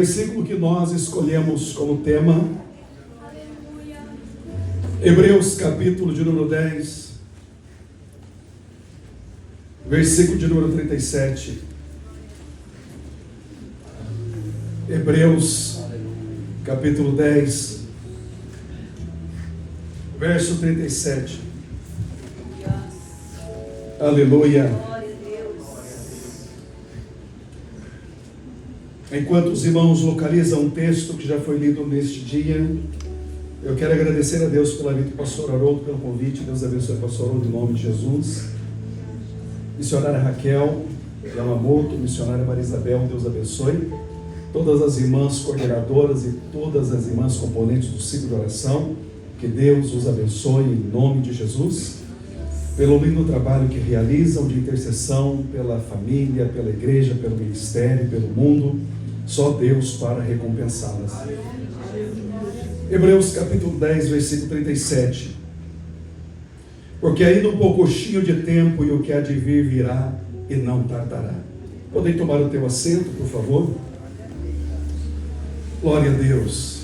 O versículo que nós escolhemos como tema, Hebreus capítulo de número 10, versículo de número 37. Hebreus capítulo 10, verso 37. Aleluia. Enquanto os irmãos localizam um texto que já foi lido neste dia, eu quero agradecer a Deus pela vida do pastor Haroldo, pelo convite. Deus abençoe o pastor Haroldo em nome de Jesus. Missionária Raquel Yamamoto, missionária Maria Isabel, Deus abençoe. Todas as irmãs coordenadoras e todas as irmãs componentes do ciclo de oração, que Deus os abençoe em nome de Jesus. Pelo lindo trabalho que realizam de intercessão pela família, pela igreja, pelo ministério, pelo mundo. Só Deus para recompensá-las. Hebreus capítulo 10, versículo 37. Porque ainda um pouquinho de tempo e o que há de vir virá e não tardará. Podem tomar o teu assento, por favor? Glória a Deus.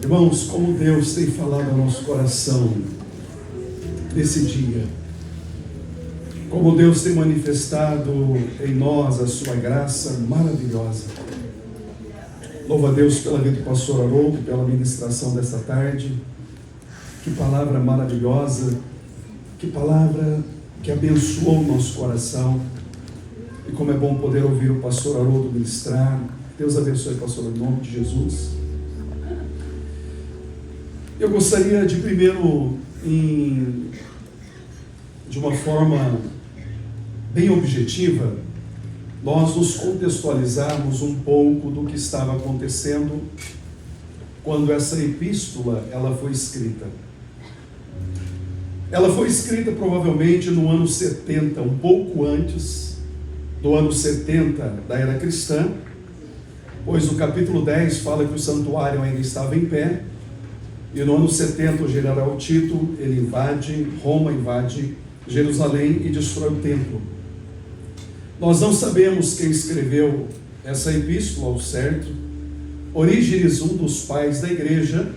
Irmãos, como Deus tem falado ao nosso coração nesse dia, como Deus tem manifestado em nós a sua graça maravilhosa. Louva a Deus pela vida do pastor Haroldo, pela ministração desta tarde. Que palavra maravilhosa, que palavra que abençoou o nosso coração. E como é bom poder ouvir o pastor Haroldo ministrar. Deus abençoe, pastor, em nome de Jesus. Eu gostaria de primeiro, de uma forma bem objetiva, nós nos contextualizarmos um pouco do que estava acontecendo quando essa epístola ela foi escrita. Ela foi escrita provavelmente no ano 70, um pouco antes do ano 70 da era cristã, pois o capítulo 10 fala que o santuário ainda estava em pé. E no ano 70, o general Tito, ele invade Roma, invade Jerusalém e destrói o templo. Nós não sabemos quem escreveu essa epístola ao certo. Orígenes, um dos pais da igreja,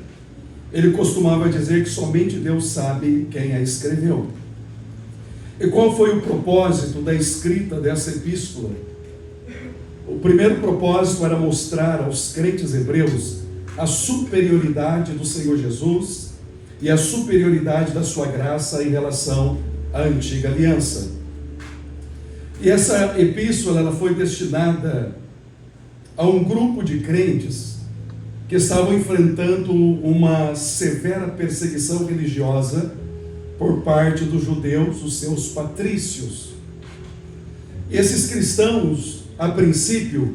ele costumava dizer que somente Deus sabe quem a escreveu. E qual foi o propósito da escrita dessa epístola? O primeiro propósito era mostrar aos crentes hebreus a superioridade do Senhor Jesus e a superioridade da sua graça em relação à antiga aliança. E essa epístola ela foi destinada a um grupo de crentes que estavam enfrentando uma severa perseguição religiosa por parte dos judeus, os seus patrícios. E esses cristãos, a princípio,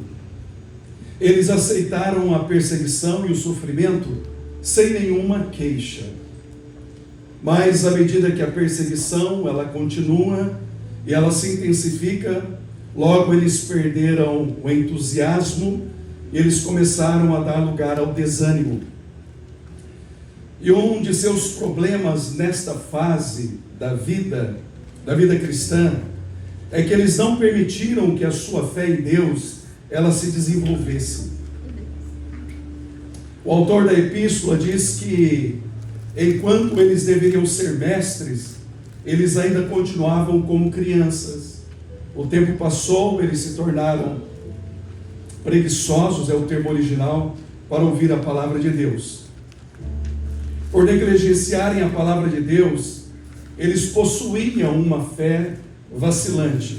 eles aceitaram a perseguição e o sofrimento sem nenhuma queixa. Mas à medida que a perseguição ela continua e ela se intensifica, logo eles perderam o entusiasmo e eles começaram a dar lugar ao desânimo. E um de seus problemas nesta fase da vida cristã é que eles não permitiram que a sua fé em Deus ela se desenvolvesse. O autor da epístola diz que enquanto eles deveriam ser mestres, eles ainda continuavam como crianças. O tempo passou, eles se tornaram preguiçosos, é o termo original, para ouvir a palavra de Deus. Por negligenciarem a palavra de Deus, eles possuíam uma fé vacilante,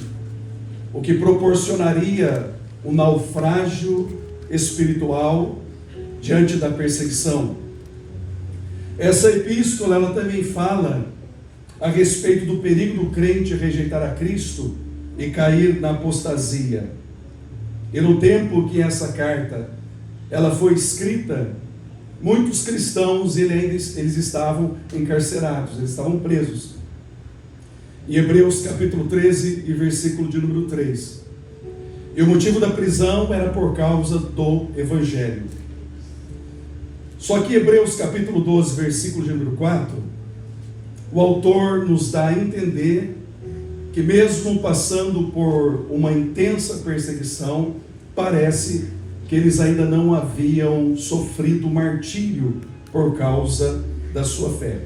o que proporcionaria um naufrágio espiritual diante da perseguição. Essa epístola ela também fala a respeito do perigo do crente rejeitar a Cristo e cair na apostasia. E no tempo que essa carta ela foi escrita, muitos cristãos eles estavam encarcerados, eles estavam presos. Em Hebreus capítulo 13 e versículo de número 3. E o motivo da prisão era por causa do Evangelho. Só que Hebreus capítulo 12, versículo de número 4, o autor nos dá a entender que mesmo passando por uma intensa perseguição, parece que eles ainda não haviam sofrido martírio por causa da sua fé.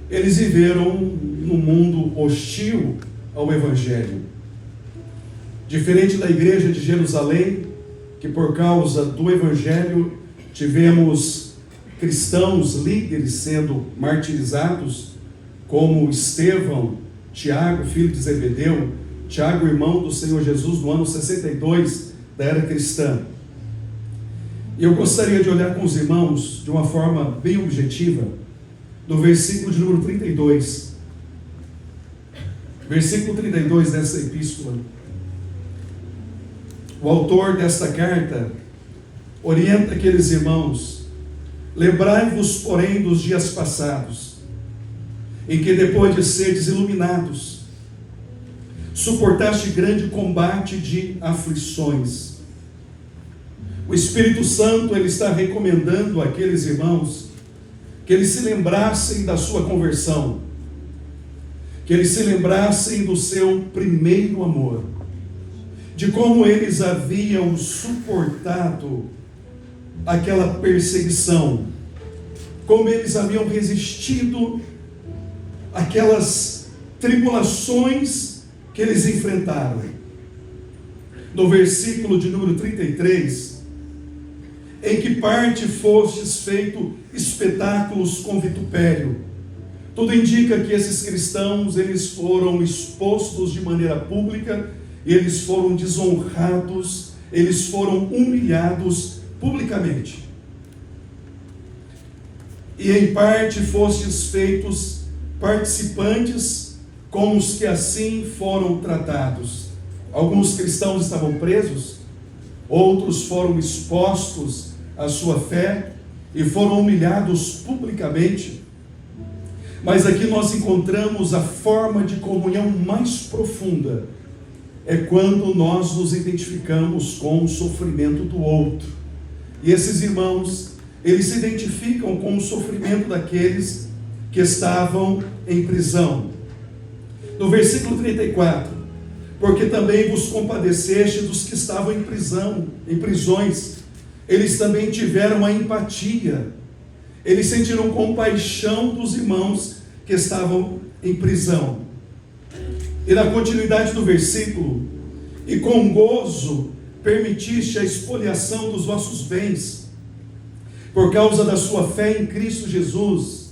Eles viveram num mundo hostil ao Evangelho. Diferente da igreja de Jerusalém, que por causa do Evangelho tivemos cristãos líderes sendo martirizados, como Estevão, Tiago, filho de Zebedeu, Tiago, irmão do Senhor Jesus, no ano 62 da era cristã. E eu gostaria de olhar com os irmãos de uma forma bem objetiva, no versículo de número 32. Versículo 32 dessa epístola. O autor desta carta orienta aqueles irmãos: lembrai-vos, porém, dos dias passados, em que depois de seres iluminados, suportaste grande combate de aflições. O Espírito Santo, ele está recomendando àqueles irmãos que eles se lembrassem da sua conversão, que eles se lembrassem do seu primeiro amor, de como eles haviam suportado aquela perseguição, como eles haviam resistido àquelas tribulações que eles enfrentaram. No versículo de número 33, em que parte fostes feito espetáculos com vitupério. Tudo indica que esses cristãos, eles foram expostos de maneira pública, eles foram desonrados, eles foram humilhados publicamente. E em parte fostes feitos participantes com os que assim foram tratados. Alguns cristãos estavam presos, outros foram expostos à sua fé e foram humilhados publicamente. Mas aqui nós encontramos a forma de comunhão mais profunda. É quando nós nos identificamos com o sofrimento do outro. E esses irmãos, eles se identificam com o sofrimento daqueles que estavam em prisão. No versículo 34, porque também vos compadeceste dos que estavam em prisão, em prisões. Eles também tiveram a empatia. Eles sentiram compaixão dos irmãos que estavam em prisão. E na continuidade do versículo, e com gozo permitiste a expoliação dos vossos bens, por causa da sua fé em Cristo Jesus,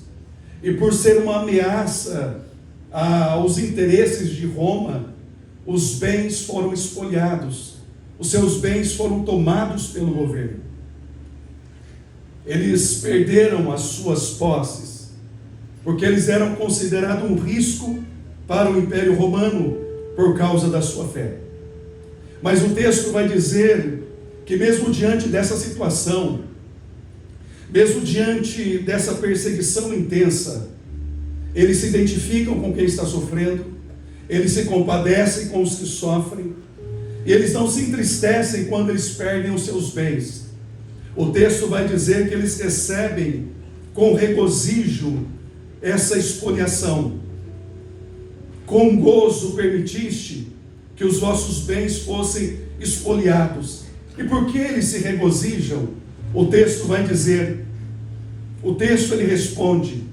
e por ser uma ameaça aos interesses de Roma, os bens foram expoliados, os seus bens foram tomados pelo governo. Eles perderam as suas posses, porque eles eram considerados um risco para o Império Romano por causa da sua fé. Mas o texto vai dizer que mesmo diante dessa situação, mesmo diante dessa perseguição intensa, eles se identificam com quem está sofrendo, eles se compadecem com os que sofrem, e eles não se entristecem quando eles perdem os seus bens. O texto vai dizer que eles recebem com regozijo essa expoliação. Com gozo permitiste que os vossos bens fossem expoliados. E por que eles se regozijam? O texto vai dizer, o texto ele responde: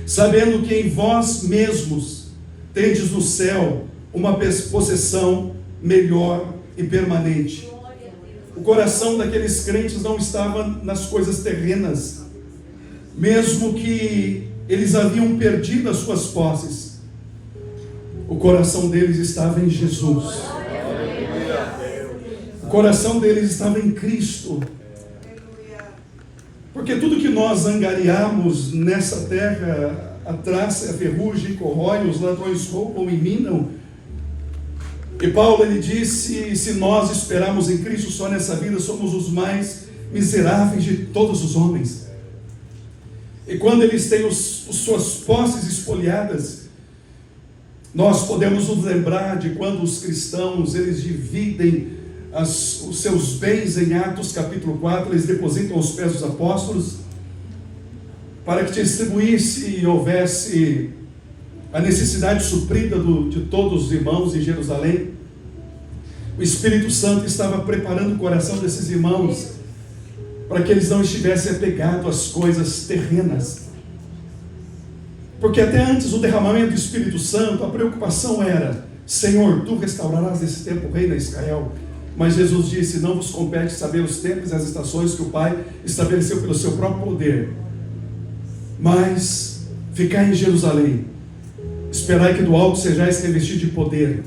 sabendo que em vós mesmos tendes no céu uma possessão melhor e permanente. O coração daqueles crentes não estava nas coisas terrenas, mesmo que eles haviam perdido as suas posses. O coração deles estava em Jesus. O coração deles estava em Cristo. Porque tudo que nós angariamos nessa terra, a traça, a ferrugem corrói, os ladrões roubam e minam. E Paulo, ele disse: se nós esperarmos em Cristo só nessa vida, somos os mais miseráveis de todos os homens. E quando eles têm as suas posses espoliadas, nós podemos nos lembrar de quando os cristãos, eles dividem os seus bens em Atos capítulo 4, eles depositam aos pés dos apóstolos, para que distribuísse e houvesse a necessidade suprida de todos os irmãos em Jerusalém, o Espírito Santo estava preparando o coração desses irmãos para que eles não estivessem apegados às coisas terrenas. Porque até antes do derramamento do Espírito Santo, a preocupação era: Senhor, Tu restaurarás nesse tempo o reino de Israel. Mas Jesus disse: não vos compete saber os tempos e as estações que o Pai estabeleceu pelo seu próprio poder, mas ficar em Jerusalém, esperai que do alto sejais revestidos de poder.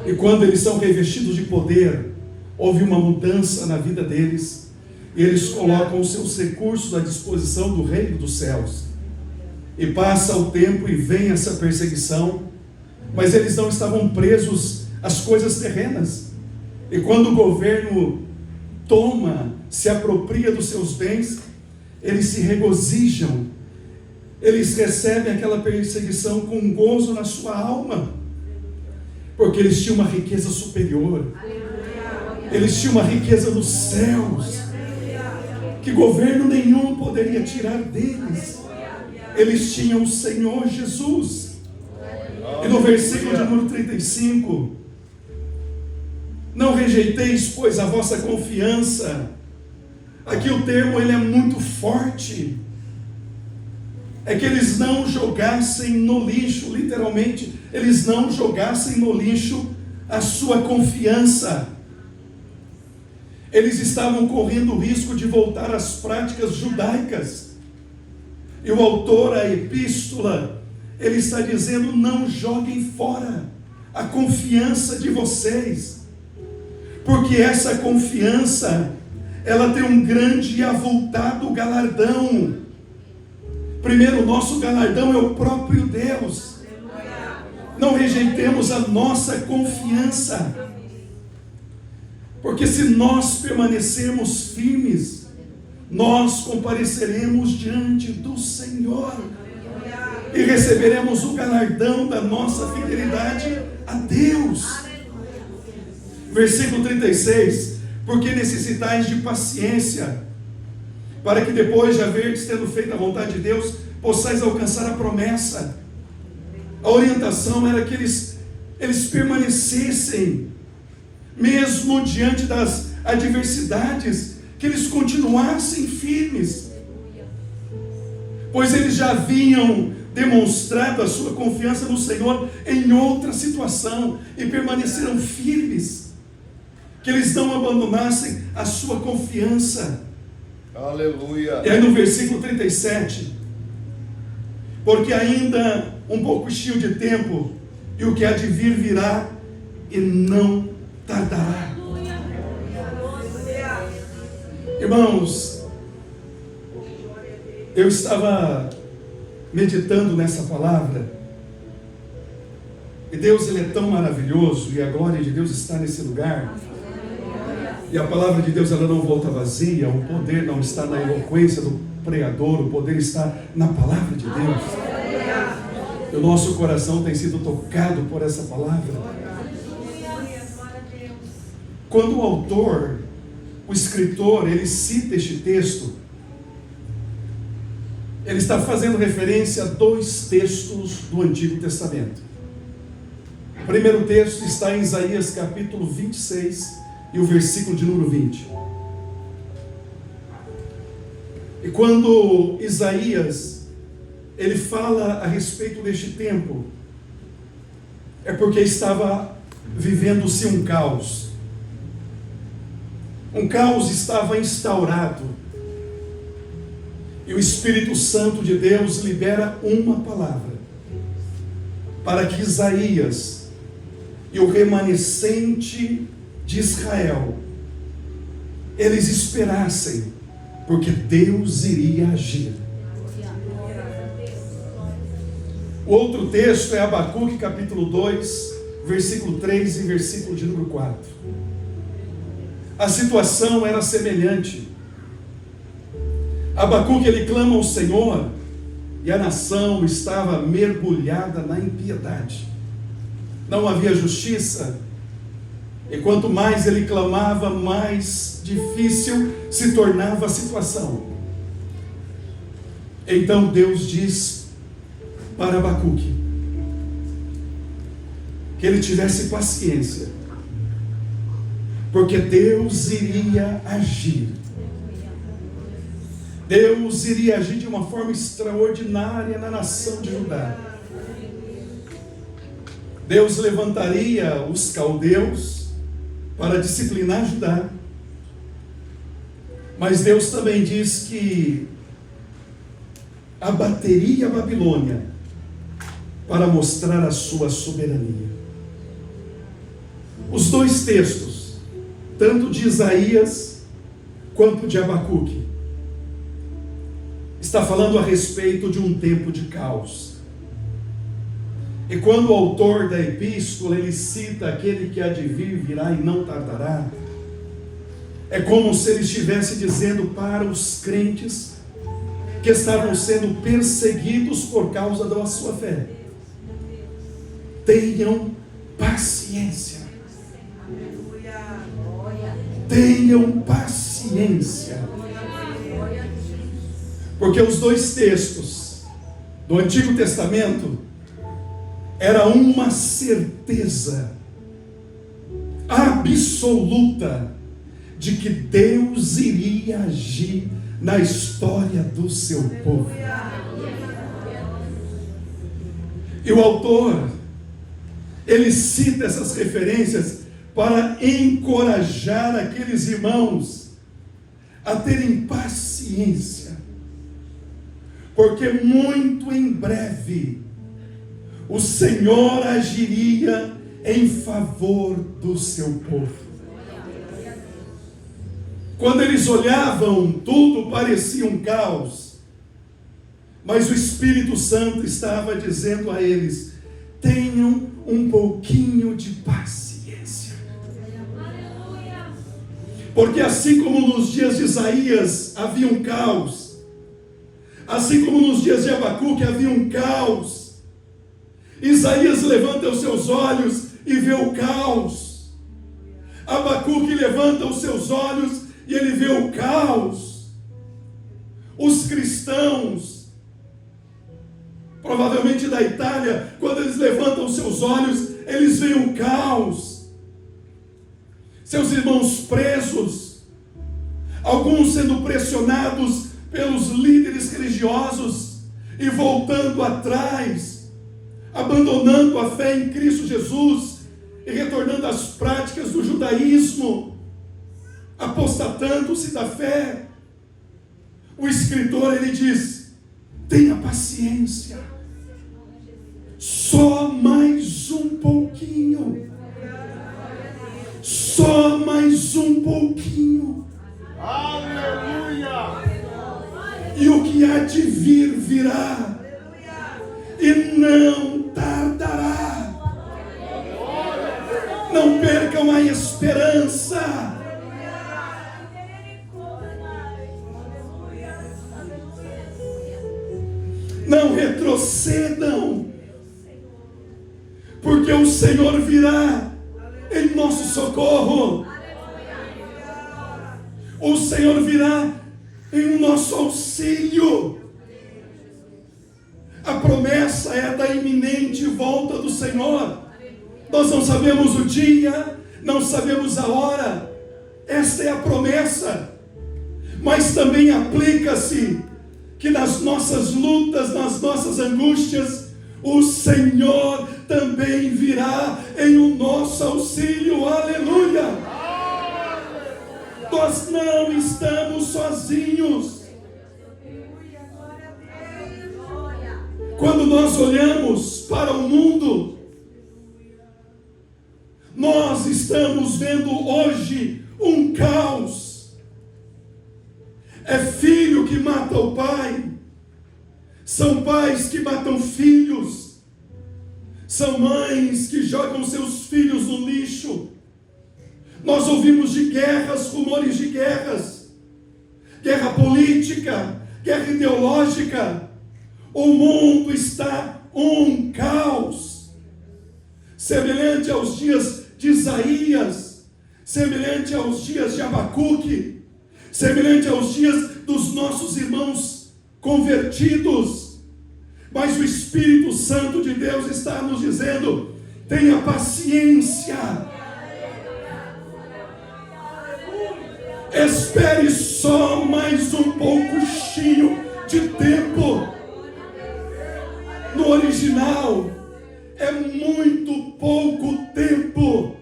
E quando eles são revestidos de poder, houve uma mudança na vida deles, e eles colocam os seus recursos à disposição do reino dos céus. E passa o tempo e vem essa perseguição, mas eles não estavam presos às coisas terrenas. E quando o governo se apropria dos seus bens, eles se regozijam, eles recebem aquela perseguição com gozo na sua alma, porque eles tinham uma riqueza superior, eles tinham uma riqueza dos céus, que governo nenhum poderia tirar deles. Eles tinham o Senhor Jesus. E no versículo de número 35, não rejeiteis, pois, a vossa confiança. Aqui o termo ele é muito forte. É que eles não jogassem no lixo, literalmente, eles não jogassem no lixo a sua confiança. Eles estavam correndo o risco de voltar às práticas judaicas. E o autor, a epístola, ele está dizendo: não joguem fora a confiança de vocês, porque essa confiança, ela tem um grande e avultado galardão. Primeiro, o nosso galardão é o próprio Deus. Não rejeitemos a nossa confiança, porque se nós permanecermos firmes, nós compareceremos diante do Senhor e receberemos o galardão da nossa fidelidade a Deus. Versículo 36: porque necessitais de paciência, para que depois de haverdes tendo feito a vontade de Deus, possais alcançar a promessa. A orientação era que eles permanecessem, mesmo diante das adversidades, que eles continuassem firmes, pois eles já haviam demonstrado a sua confiança no Senhor em outra situação, e permaneceram firmes, que eles não abandonassem a sua confiança. Aleluia. E aí no versículo 37, porque ainda um pouco cheio de tempo, e o que há de vir virá, e não tardará. Irmãos, eu estava meditando nessa palavra, e Deus, ele é tão maravilhoso, e a glória de Deus está nesse lugar. E a palavra de Deus, ela não volta vazia. O poder não está na eloquência do pregador, o poder está na palavra de Deus. E o nosso coração tem sido tocado por essa palavra. Quando o autor, o escritor, ele cita este texto, ele está fazendo referência a dois textos do Antigo Testamento. O primeiro texto está em Isaías capítulo 26, e o versículo de número 20. E quando Isaías, ele fala a respeito deste tempo, é porque estava vivendo-se um caos. Um caos estava instaurado, e o Espírito Santo de Deus libera uma palavra, para que Isaías e o remanescente de Israel, eles esperassem, porque Deus iria agir. O outro texto é Abacuque capítulo 2, versículo 3 e versículo de número 4. A situação era semelhante. Abacuque, ele clama ao Senhor, e a nação estava mergulhada na impiedade. Não havia justiça. E quanto mais ele clamava, mais difícil se tornava a situação. Então Deus diz para Abacuque que ele tivesse paciência, porque Deus iria agir. Deus iria agir de uma forma extraordinária na nação de Judá. Deus levantaria os caldeus para disciplinar Judá. Mas Deus também diz que abateria a Babilônia para mostrar a sua soberania. Os dois textos, tanto de Isaías quanto de Abacuque, está falando a respeito de um tempo de caos. E quando o autor da epístola, ele cita aquele que há de vir, virá e não tardará, é como se ele estivesse dizendo para os crentes que estavam sendo perseguidos por causa da sua fé: tenham paciência. Tenham paciência. Porque os dois textos do Antigo Testamento era uma certeza absoluta de que Deus iria agir na história do seu povo. E o autor, ele cita essas referências para encorajar aqueles irmãos a terem paciência, porque muito em breve o Senhor agiria em favor do seu povo. Quando eles olhavam, tudo parecia um caos, mas o Espírito Santo estava dizendo a eles: tenham um pouquinho de paciência. Porque assim como nos dias de Isaías havia um caos, assim como nos dias de Abacuque havia um caos, Isaías levanta os seus olhos e vê o caos. Abacuque levanta os seus olhos e ele vê o caos. Os cristãos, provavelmente da Itália, quando eles levantam os seus olhos, eles veem o caos. Seus irmãos presos, alguns sendo pressionados pelos líderes religiosos e voltando atrás, abandonando a fé em Cristo Jesus e retornando às práticas do judaísmo, apostatando-se da fé. O escritor, ele diz: tenha paciência, só mais um pouquinho, só mais um pouquinho. Aleluia! E o que há de vir, virá, e não tardará. Não percam a esperança. Não retrocedam, porque o Senhor virá em nosso socorro. O Senhor virá em nosso auxílio. A promessa é da iminente volta do Senhor. Nós não sabemos o dia, não sabemos a hora. Esta é a promessa. Mas também aplica-se que nas nossas lutas, nas nossas angústias, o Senhor também virá em o nosso auxílio. Aleluia! Nós não estamos sozinhos. Quando nós olhamos para o mundo, nós estamos vendo hoje um caos. É filho que mata o pai, são pais que matam filhos, são mães que jogam seus filhos no lixo. Nós ouvimos de guerras, rumores de guerras, guerra política, guerra ideológica. O mundo está um caos, semelhante aos dias de Isaías, semelhante aos dias de Abacuque, semelhante aos dias dos nossos irmãos convertidos. Mas o Espírito Santo de Deus está nos dizendo: tenha paciência. Espere só mais um pouquinho de tempo. No original, é muito pouco tempo.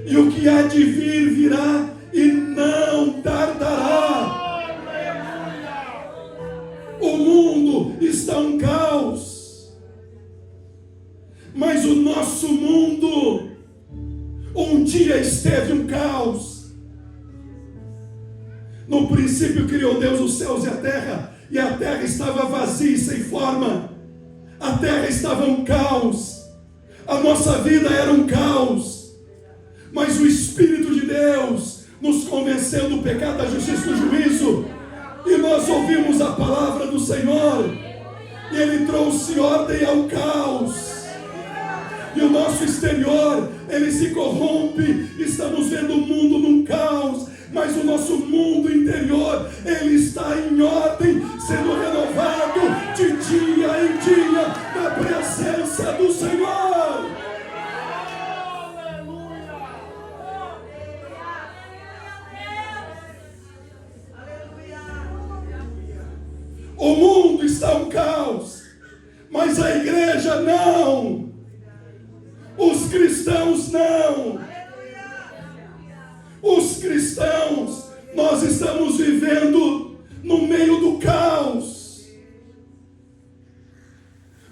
E o que há de vir, virá e não tardará. O mundo está um caos. Mas o nosso mundo um dia esteve um caos. No princípio criou Deus os céus e a terra estava vazia e sem forma. A terra estava um caos. A nossa vida era um caos. Mas o Espírito de Deus nos convenceu do pecado, da justiça e do juízo. E nós ouvimos a palavra do Senhor. E Ele trouxe ordem ao caos. E o nosso exterior, ele se corrompe. Estamos vendo o mundo num caos. Mas o nosso mundo interior, ele está em ordem, sendo renovado de dia em dia, na presença do Senhor. O mundo está um caos, mas a igreja não. Os cristãos não. Os cristãos, nós estamos vivendo no meio do caos,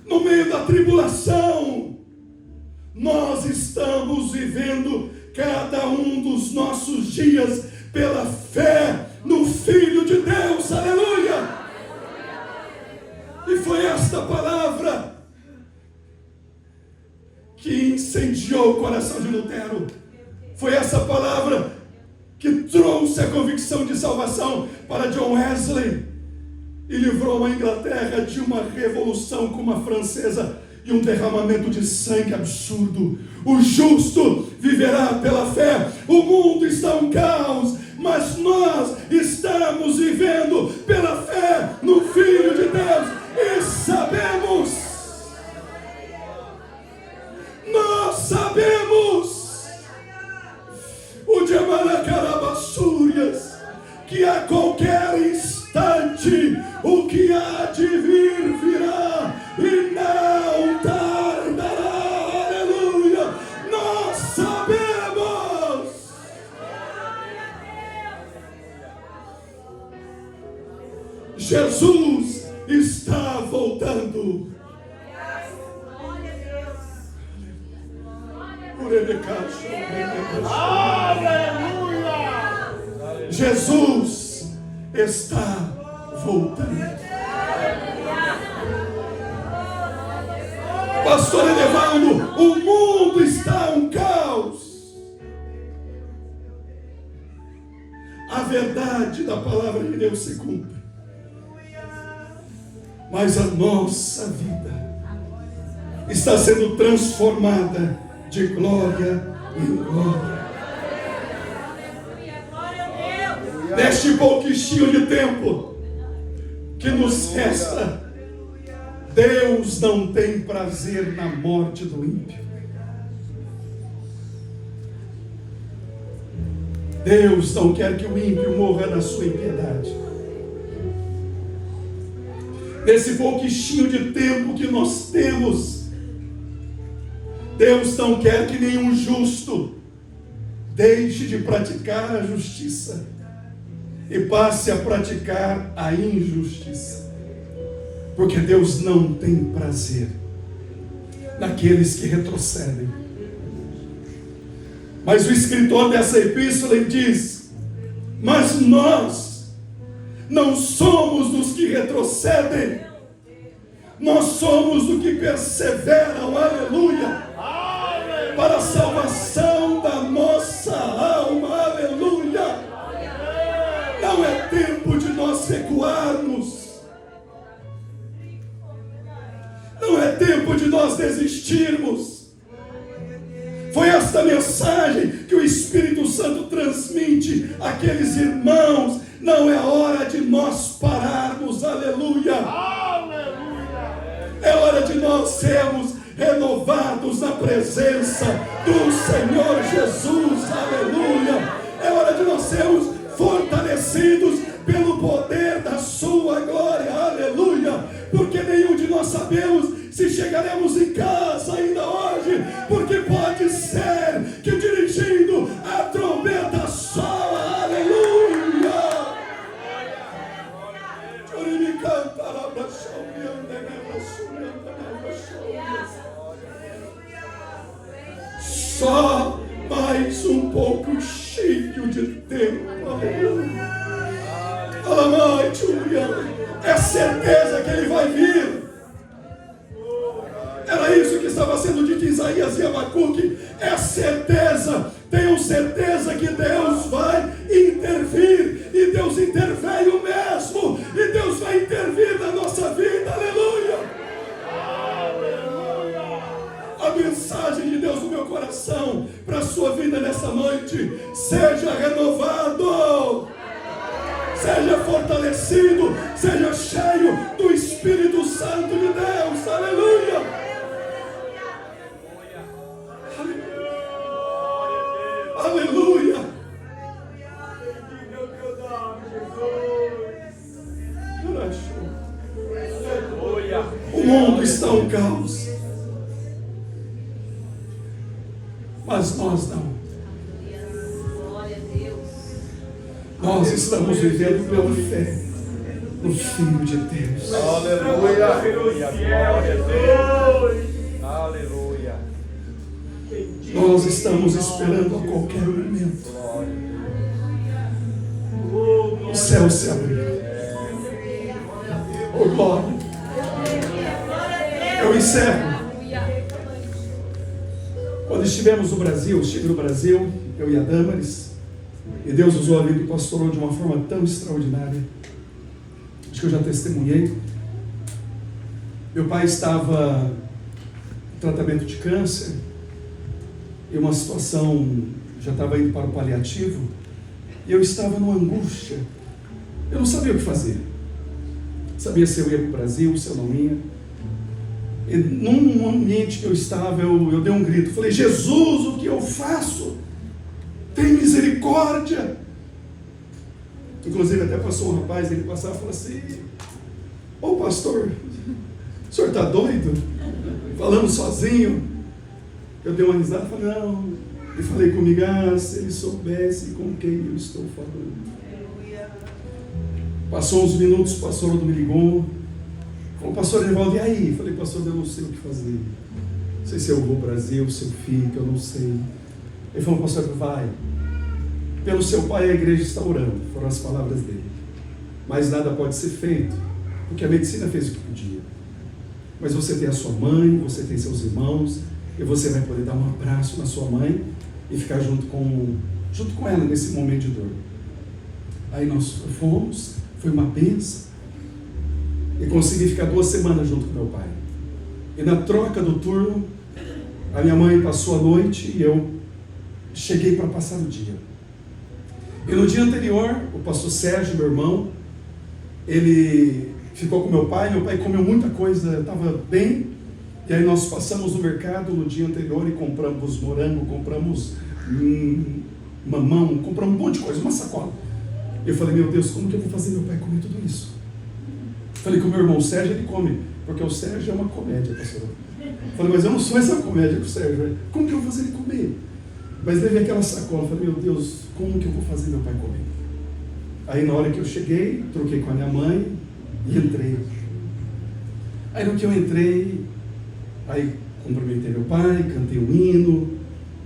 no meio da tribulação. Nós estamos vivendo cada um dos nossos dias pela fé no Filho de Deus, aleluia! E foi esta palavra que incendiou o coração de Lutero. Foi essa palavra que trouxe a convicção de salvação para John Wesley e livrou a Inglaterra de uma revolução como a francesa e um derramamento de sangue absurdo. O justo viverá pela fé. O mundo está um caos, mas nós estamos vivendo pela fé no Filho de Deus e sabemos, nós sabemos, o de Amaracarabassúrias, que a qualquer instante o que há de vir virá e não tardará, aleluia, nós sabemos. Jesus está voltando. Aleluia! Jesus está voltando. Pastor Edevaldo, o mundo está um caos. A verdade da palavra de Deus se cumpre. Mas a nossa vida está sendo transformada de glória em glória. Neste pouquinho de tempo que nos resta, Deus não tem prazer na morte do ímpio. Deus não quer que o ímpio morra na sua impiedade. Nesse pouquinho de tempo que nós temos, Deus não quer que nenhum justo deixe de praticar a justiça e passe a praticar a injustiça. Porque Deus não tem prazer naqueles que retrocedem. Mas o escritor dessa epístola diz: mas nós não somos dos que retrocedem, nós somos dos que perseveram, aleluia, para a salvação da nossa alma, aleluia. Não é tempo de nós recuarmos, não é tempo de nós desistirmos. Foi esta mensagem que o Espírito Santo transmite àqueles irmãos. Não é hora de nós pararmos, aleluia. É nós sermos renovados na presença do Senhor Jesus, aleluia. É hora de nós sermos fortalecidos pelo poder da sua glória, aleluia. Porque nenhum de nós sabemos se chegaremos em casa ainda hoje, porque pode ser que dirigindo a trombeta soa, aleluia. Só mais um pouco cheio de tempo, aleluia. É certeza que ele vai vir. Era isso que estava sendo dito em Isaías e Abacuque. É certeza, tenham certeza que Deus vai intervir. E Deus interveio mesmo. E Deus vai intervir na nossa vida, aleluia. A mensagem de Deus no meu coração para a sua vida nessa noite: seja renovado, seja fortalecido, seja cheio do Espírito Santo de Deus, aleluia. Aleluia. O mundo está um caos, mas nós não. Nós estamos vivendo pela fé no Filho de Deus. Aleluia. Glória a Deus. Aleluia. Nós estamos esperando a qualquer momento o céu se abrir. Oh, glória. Eu encerro. Quando estivemos no Brasil, estive no Brasil, eu e a Damaris, e Deus usou a vida do pastor de uma forma tão extraordinária. Acho que eu já testemunhei. Meu pai estava em tratamento de câncer, e uma situação, já estava indo para o paliativo, e eu estava numa angústia. Eu não sabia o que fazer. Sabia se eu ia para o Brasil, se eu não ia. E num ambiente que eu estava, eu dei um grito. Falei: Jesus, o que eu faço? Tem misericórdia. Inclusive até passou um rapaz, ele passava e falou assim: ô pastor, o senhor está doido? Falando sozinho? Eu dei uma risada e falei: não. E falei comigo: se ele soubesse com quem eu estou falando. Passou uns minutos, o pastor me ligou. Falou: pastor Evaldo, e aí? Falei: pastor, eu não sei o que fazer. Não sei se eu vou ao Brasil, se eu fico, eu não sei. Ele falou: pastor, vai. Pelo seu pai a igreja está orando. Foram as palavras dele. Mas nada pode ser feito, porque a medicina fez o que podia. Mas você tem a sua mãe, você tem seus irmãos, e você vai poder dar um abraço na sua mãe e ficar junto com ela nesse momento de dor. Aí nós fomos, foi uma bênção, e consegui ficar 2 semanas junto com meu pai. E na troca do turno, a minha mãe passou a noite e eu cheguei para passar o dia. E no dia anterior, o pastor Sérgio, meu irmão, ele ficou com meu pai comeu muita coisa, estava bem. E aí nós passamos no mercado no dia anterior e compramos morango, compramos mamão, compramos um monte de coisa, uma sacola. Eu falei: meu Deus, como que eu vou fazer meu pai comer tudo isso? Falei com o meu irmão: o Sérgio, ele come, porque o Sérgio é uma comédia, pastor. Falei: mas eu não sou essa comédia com o Sérgio, como que eu vou fazer ele comer? Mas levei aquela sacola, falei: meu Deus, como que eu vou fazer meu pai comer? Aí na hora que eu cheguei, troquei com a minha mãe e entrei. Aí no que eu entrei, aí cumprimentei meu pai, cantei um hino,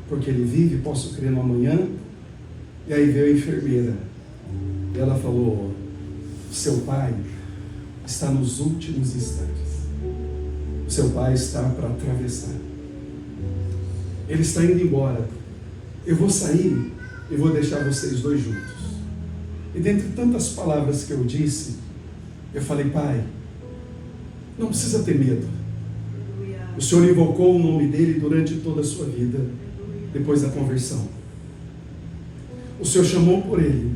porque ele vive, posso crer no amanhã. E aí veio a enfermeira, e ela falou: seu pai está nos últimos instantes, o seu pai está para atravessar, ele está indo embora, eu vou sair e vou deixar vocês dois juntos. E dentre tantas palavras que eu disse, eu falei: pai, não precisa ter medo. O Senhor invocou o nome dele durante toda a sua vida, depois da conversão. O Senhor chamou por ele.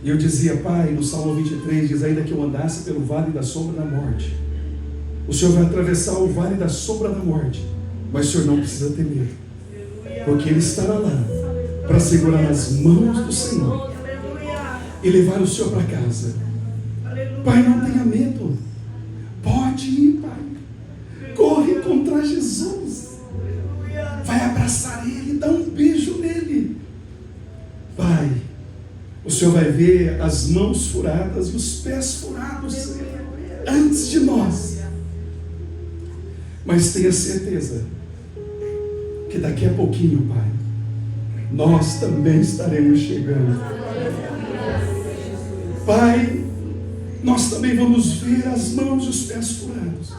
E eu dizia: pai, no Salmo 23 diz: ainda que eu andasse pelo vale da sombra da morte, O Senhor vai atravessar o vale da sombra da morte, mas o Senhor não precisa ter medo, porque Ele estará lá para segurar nas mãos do Senhor e levar o Senhor para casa. Pai, não tenha medo. Pode ir, Pai. Corre encontrar Jesus. Vai abraçar Ele, dá um beijo nele. Pai, o Senhor vai ver as mãos furadas e os pés furados antes de nós. Mas tenha certeza que daqui a pouquinho, Pai, nós também estaremos chegando. Pai, nós também vamos ver as mãos e os pés furados.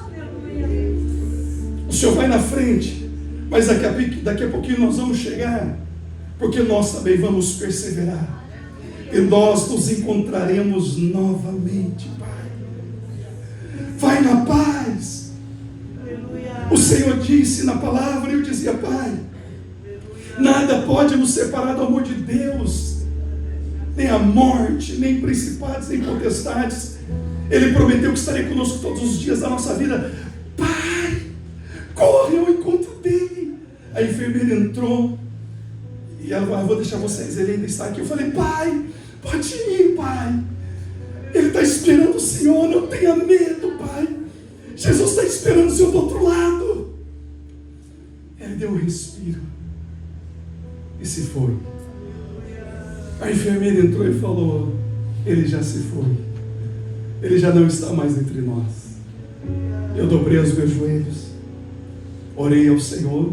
O Senhor vai na frente, mas daqui a pouquinho nós vamos chegar, porque nós também vamos perseverar. E nós nos encontraremos novamente, Pai. Vai na paz. O Senhor disse na palavra, e eu dizia: Pai, nada pode nos separar do amor de Deus, nem a morte, nem principados, nem potestades. Ele prometeu que estaria conosco todos os dias da nossa vida. Pai, corre ao encontro dele. A enfermeira entrou e ela falou: vou deixar vocês, ele ainda está aqui. Eu falei: Pai, pode ir, Pai. Ele está esperando o Senhor, não tenha medo, Pai. Jesus está esperando o Senhor do outro lado. Ele deu um respiro e se foi. A enfermeira entrou e falou: ele já se foi, ele já não está mais entre nós. Eu dobrei os meus joelhos, orei ao Senhor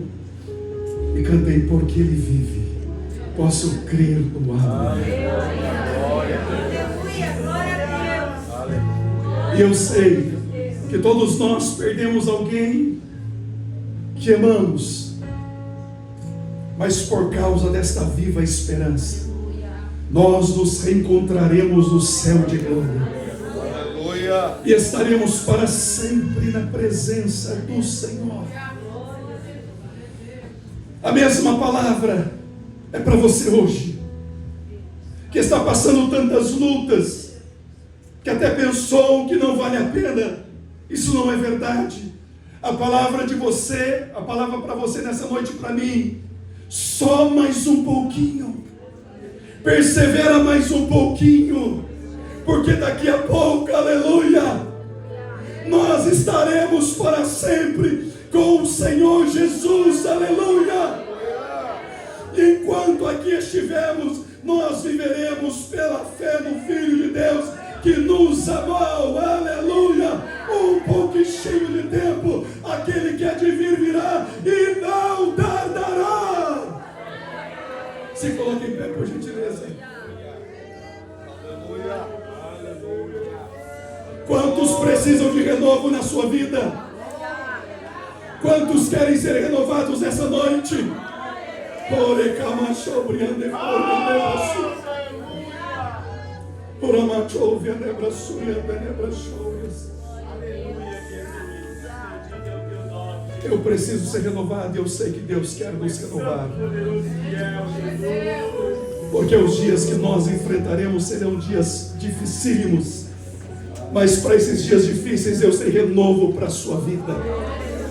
e cantei: porque Ele vive, posso crer no amor. E eu sei que todos nós perdemos alguém que amamos, mas por causa desta viva esperança, nós nos reencontraremos no céu de glória. Aleluia. E estaremos para sempre na presença do Senhor. A mesma palavra é para você hoje, que está passando tantas lutas, que até pensou que não vale a pena. Isso não é verdade. A palavra de você, a palavra para você nessa noite, para mim: só mais um pouquinho. Persevera mais um pouquinho, porque daqui a pouco, aleluia, nós estaremos para sempre com o Senhor Jesus, aleluia. Enquanto aqui estivermos, nós viveremos pela fé no Filho de Deus, que nos amou, aleluia. Um pouquinho de tempo, aquele que há de vir virá e não tardará. Se coloque em pé, por gentileza. Quantos precisam de renovo na sua vida? Quantos querem ser renovados nessa noite? Eu preciso ser renovado e eu sei que Deus quer nos renovar. Porque os dias que nós enfrentaremos serão dias dificílimos. Mas para esses dias difíceis eu sei renovo para a sua vida.